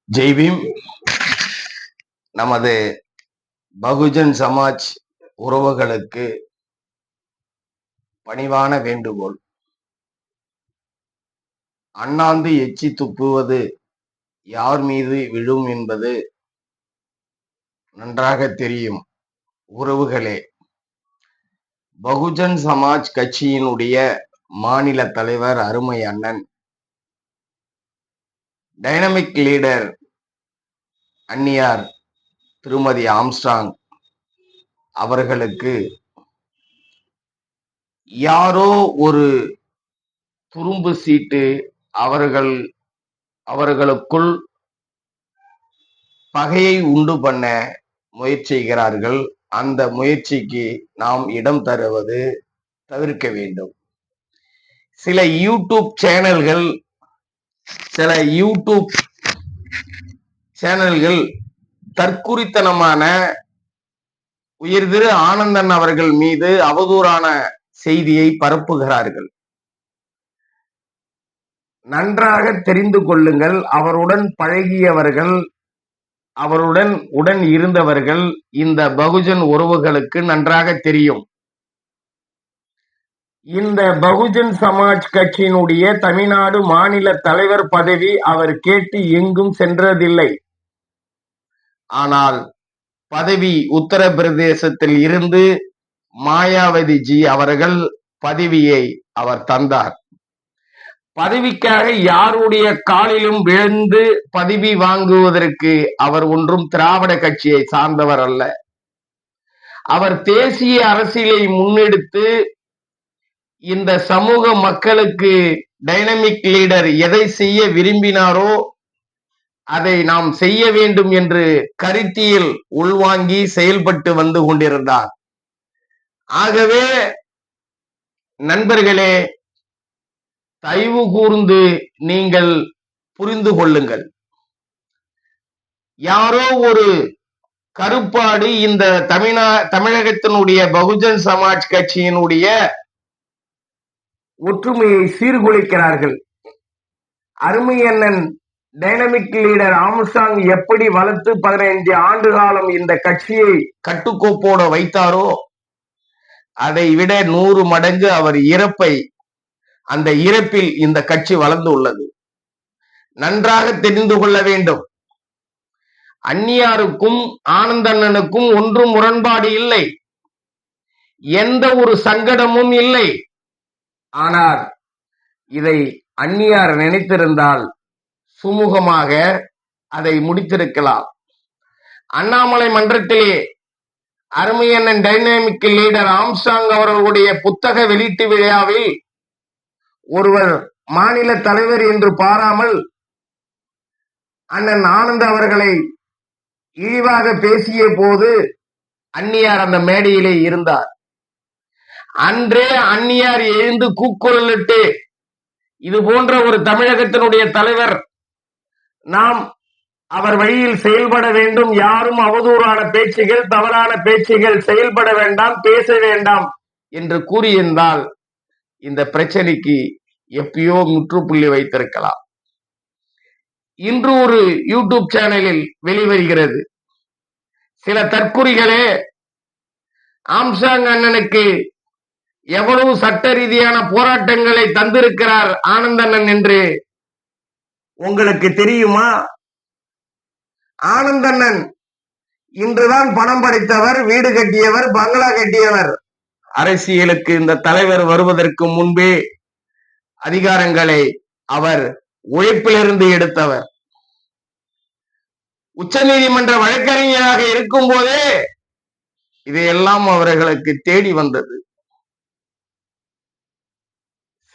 ஜெய்பீம். நமது பகுஜன் சமாஜ் உறவுகளுக்கு பணிவான வேண்டுகோள். அண்ணாந்து எச்சி துப்புவது யார் மீது விழும் என்பது நன்றாக தெரியும். உறவுகளே, பகுஜன் சமாஜ் கட்சியினுடைய மாநில தலைவர் அருமை அண்ணன் டைனமிக் லீடர் அன்னியார் திருமதி ஆம்ஸ்ட்ராங் அவர்களுக்கு யாரோ ஒரு துரும்பு சீட்டு அவர்களுக்குள் பகையை உண்டு பண்ண முயற்சிக்கிறார்கள். அந்த முயற்சிக்கு நாம் இடம் தருவது தவிர்க்க வேண்டும். சில யூடியூப் சேனல்கள் தற்குறித்தனமான உயர்திரு ஆனந்தன் அவர்கள் மீது அவதூறான செய்தியை பரப்புகிறார்கள். நன்றாக தெரிந்து கொள்ளுங்கள். அவருடன் பழகியவர்கள், அவருடன் இருந்தவர்கள் இந்த பகுஜன் உறவுகளுக்கு நன்றாக தெரியும். இந்த பகுஜன் சமாஜ் கட்சியினுடைய தமிழ்நாடு மாநில தலைவர் பதவி அவர் கேட்டு எங்கும் சென்றதில்லை. ஆனால் பதவி உத்தரப்பிரதேசத்தில் இருந்து மாயாவதி ஜி அவர்கள் பதவியை அவர் தந்தார். பதவிக்காக யாருடைய காலிலும் விழுந்து பதவி வாங்குவதற்கு அவர் ஒன்றும் திராவிட கட்சியை சார்ந்தவர் அல்ல. அவர் தேசிய அரசியலை முன்னெடுத்து இந்த சமூக மக்களுக்கு டைனமிக் லீடர் எதை செய்ய விரும்பினாரோ அதை நாம் செய்ய வேண்டும் என்று கருத்தியில் உள்வாங்கி செயல்பட்டு வந்து கொண்டிருந்தார். ஆகவே நண்பர்களே, தயவு கூர்ந்து நீங்கள் புரிந்து கொள்ளுங்கள். யாரோ ஒரு கருப்பாடு இந்த தமிழகத்தினுடைய பகுஜன் சமாஜ் கட்சியினுடைய ஒற்றுமையை சீர்குலைக்கிறார்கள். அருமை அண்ணன் டைனமிக் லீடர் ஆம்ஸ்ட்ராங் எப்படி வளர்த்து 15 ஆண்டு காலம் இந்த கட்சியை கட்டுக்கோப்போட வைத்தாரோ அதை விட 100 மடங்கு அவர் அந்த இறப்பில் இந்த கட்சி வளர்ந்து உள்ளது. நன்றாக தெரிந்து கொள்ள வேண்டும். அன்னியாருக்கும் ஆனந்தண்ணனுக்கும் ஒன்றும் முரண்பாடு இல்லை, எந்த ஒரு சங்கடமும் இல்லை. ஆனால் இதை அன்னியார் நினைத்திருந்தால் சுமூகமாக அதை முடித்திருக்கலாம். அண்ணாமலை மன்றத்திலே அருமையண்ணன் டைனமிக் லீடர் ஆம்ஸ்ட்ராங் அவர்களுடைய புத்தக வெளியீட்டு விழாவில் ஒருவர் மாநில தலைவர் என்று பாராமல் அண்ணன் ஆனந்த் அவர்களை இழிவாக பேசிய போது அன்னியார் அந்த மேடையிலே இருந்தார். அன்றே அன்னியார் எழுந்து கூக்குரலிட்டு, இது போன்ற ஒரு தமிழகத்தினுடைய தலைவர், நாம் அவர் வழியில் செயல்பட வேண்டும், யாரும் அவதூறான பேச்சுகள், தவறான பேச்சுகள் செயல்பட வேண்டாம், பேச வேண்டாம் என்று கூறியிருந்தால் இந்த பிரச்சனைக்கு எப்பயோ முற்றுப்புள்ளி வைத்திருக்கலாம். இன்று ஒரு யூடியூப் சேனலில் வெளிவருகிறது, சில தற்குறிகளே ஆம்ஸ்ட்ராங் அண்ணனுக்கு எவ்வளவு சட்ட ரீதியான போராட்டங்களை தந்திருக்கிறார் ஆனந்தண்ணன் என்று உங்களுக்கு தெரியுமா? ஆனந்தண்ணன் இன்றுதான் பணம் படைத்தவர், வீடு கட்டியவர், பங்களா கட்டியவர். அரசியலுக்கு இந்த தலைவர் வருவதற்கு முன்பே அதிகாரங்களை அவர் உழைப்பிலிருந்து எடுத்தவர். உச்ச நீதிமன்ற வழக்கறிஞராக இருக்கும் போதே இதையெல்லாம் அவர்களுக்கு தேடி வந்தது.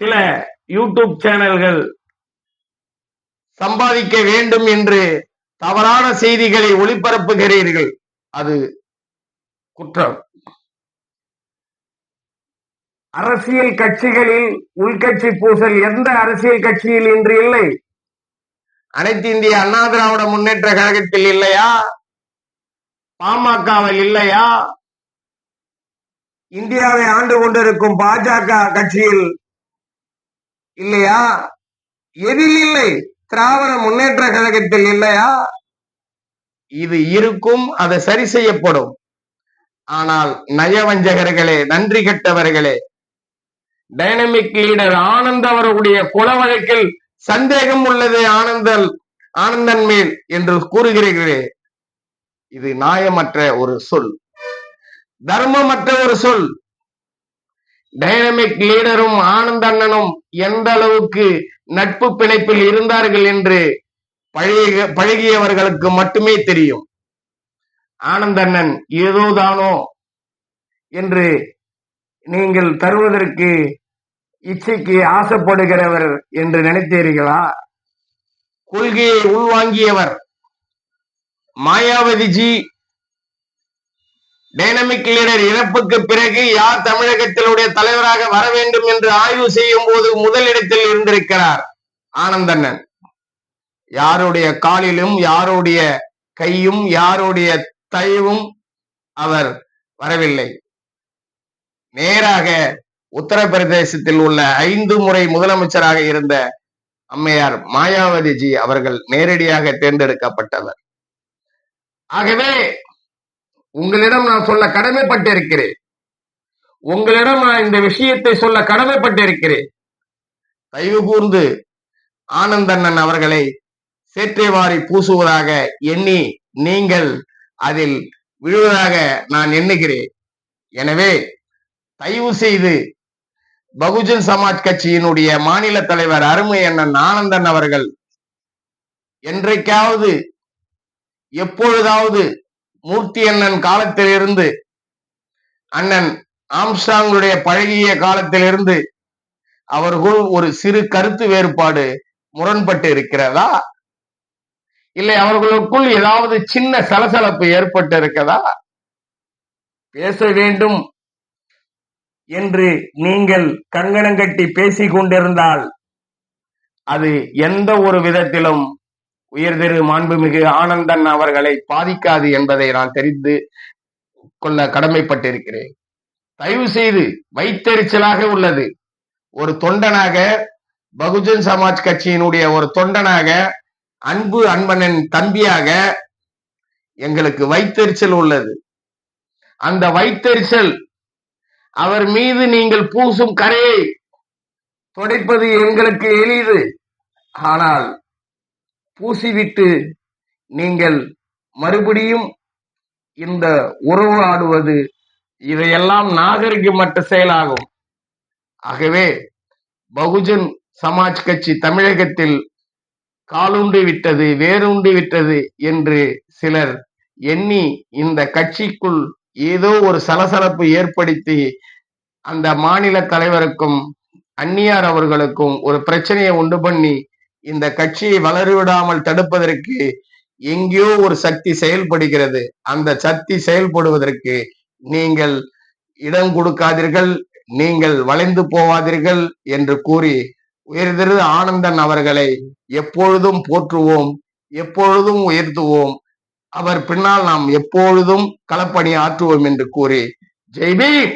சில யூடியூப் சேனல்கள் சம்பாதிக்க வேண்டும் என்று தவறான செய்திகளை ஒளிபரப்புகிறீர்கள், அது குற்றம். அரசியல் கட்சிகளில் உள்கட்சி பூசல் எந்த அரசியல் கட்சியில் இன்று இல்லை? அனைத்து இந்திய அண்ணா திராவிட முன்னேற்ற கழகத்தில் இல்லையா? பாமகவில் இல்லையா? இந்தியாவை ஆண்டு கொண்டிருக்கும் பாஜக கட்சியில் இல்லையா? எதில் இல்லை? திராவிட முன்னேற்ற கழகத்தில் இல்லையா? இது இருக்கும், அதை சரி செய்யப்படும். ஆனால் நயவஞ்சகர்களே, நன்றி கெட்டவர்களே, டைனமிக் லீடர் ஆனந்த் அவர்களுடைய கொலை வழக்கில் சந்தேகம் உள்ளது ஆனந்தன் மேல் என்று கூறுகிறீர்களே, இது நியாயமற்ற ஒரு சொல், தர்மமற்ற ஒரு சொல். டைனமிக் லீடரும் ஆனந்த் அண்ணனும் எந்த அளவுக்கு நட்பு பிணைப்பில் இருந்தார்கள் என்று பழகியவர்களுக்கு மட்டுமே தெரியும். ஆனந்த் அண்ணன் ஏதோதானோ என்று நீங்கள் தருவதற்கு இச்சைக்கு ஆசைப்படுகிறவர் என்று நினைத்தீர்களா? கொள்கையை உள்வாங்கியவர் மாயாவதிஜி. டைனமிக் லீடர் இறப்புக்கு பிறகு யார் தமிழகத்தினுடைய தலைவராக வர வேண்டும் என்று ஆய்வு செய்யும் போது முதலிடத்தில் இருந்திருக்கிறார் ஆனந்த் அண்ணன். யாருடைய காலிலும் யாருடைய கையும் யாருடைய தயவும் அவர் வரவில்லை. நேராக உத்தரப்பிரதேசத்தில் உள்ள 5 முறை முதலமைச்சராக இருந்த அம்மையார் மாயாவதிஜி அவர்கள் நேரடியாக தேர்ந்தெடுக்கப்பட்டவர். ஆகவே உங்களிடம் நான் சொல்ல கடமைப்பட்டிருக்கிறேன். உங்களிடம் நான் இந்த விஷயத்தை சொல்ல கடமைப்பட்டிருக்கிறேன். தயவு கூர்ந்து ஆனந்த் அண்ணன் அவர்களை சேற்றைவாரி பூசுவதாக எண்ணி நீங்கள் அதில் விழுவதாக நான் எண்ணுகிறேன். எனவே தயவு செய்து பகுஜன் சமாஜ் கட்சியினுடைய மாநில தலைவர் அருமை அண்ணன் ஆனந்தன் அவர்கள் என்றைக்காவது எப்பொழுதாவது மூர்த்தி அண்ணன் காலத்திலிருந்து அண்ணன் ஆம்ஸ்ட்ராங்குடைய பழகிய காலத்திலிருந்து அவர்கள் ஒரு சிறு கருத்து வேறுபாடு முரண்பட்டு இருக்கிறதா? இல்லை அவர்களுக்குள் ஏதாவது சின்ன சலசலப்பு ஏற்பட்டு இருக்கிறதா? பேச வேண்டும் என்று நீங்கள் கங்கணம் கட்டி பேசிக் கொண்டிருந்தால் அது எந்த ஒரு விதத்திலும் உயர்திரு மாண்புமிகு ஆனந்தன் அவர்களை பாதிக்காது என்பதை நான் தெரிந்து கொள்ள கடமைப்பட்டிருக்கிறேன். தயவு செய்து வைத்தெரிச்சலாக உள்ளது. ஒரு தொண்டனாக, பகுஜன் சமாஜ் கட்சியினுடைய ஒரு தொண்டனாக, அன்பு அன்பனின் தம்பியாக எங்களுக்கு வைத்தெரிச்சல் உள்ளது. அந்த வைத்தெரிச்சல் அவர் மீது நீங்கள் பூசும் கரையை துடைப்பது எங்களுக்கு எளிது. ஆனால் பூசிவிட்டு நீங்கள் மறுபடியும் இந்த உறவு ஆடுவது, இதையெல்லாம் நாகரிகமற்ற செயலாகும். ஆகவே பகுஜன் சமாஜ் கட்சி தமிழகத்தில் காலுண்டு விட்டது, வேறுண்டு விட்டது என்று சிலர் எண்ணி இந்த கட்சிக்குள் ஏதோ ஒரு சலசலப்பு ஏற்படுத்தி அந்த மாநில தலைவருக்கும் அந்நியார் அவர்களுக்கும் ஒரு பிரச்சனையை உண்டு பண்ணி இந்த கட்சியை வளரவிடாமல் தடுப்பதற்கு எங்கேயோ ஒரு சக்தி செயல்படுகிறது. அந்த சக்தி செயல்படுவதற்கு நீங்கள் இடம் கொடுக்காதீர்கள், நீங்கள் வளைந்து போவாதீர்கள் என்று கூறி உயர்திரு ஆனந்தன் அவர்களை எப்பொழுதும் போற்றுவோம், எப்பொழுதும் உயர்த்துவோம். அவர் பின்னால் நாம் எப்பொழுதும் களப்பணி ஆற்றுவோம் என்று கூறி ஜெய் பீம்.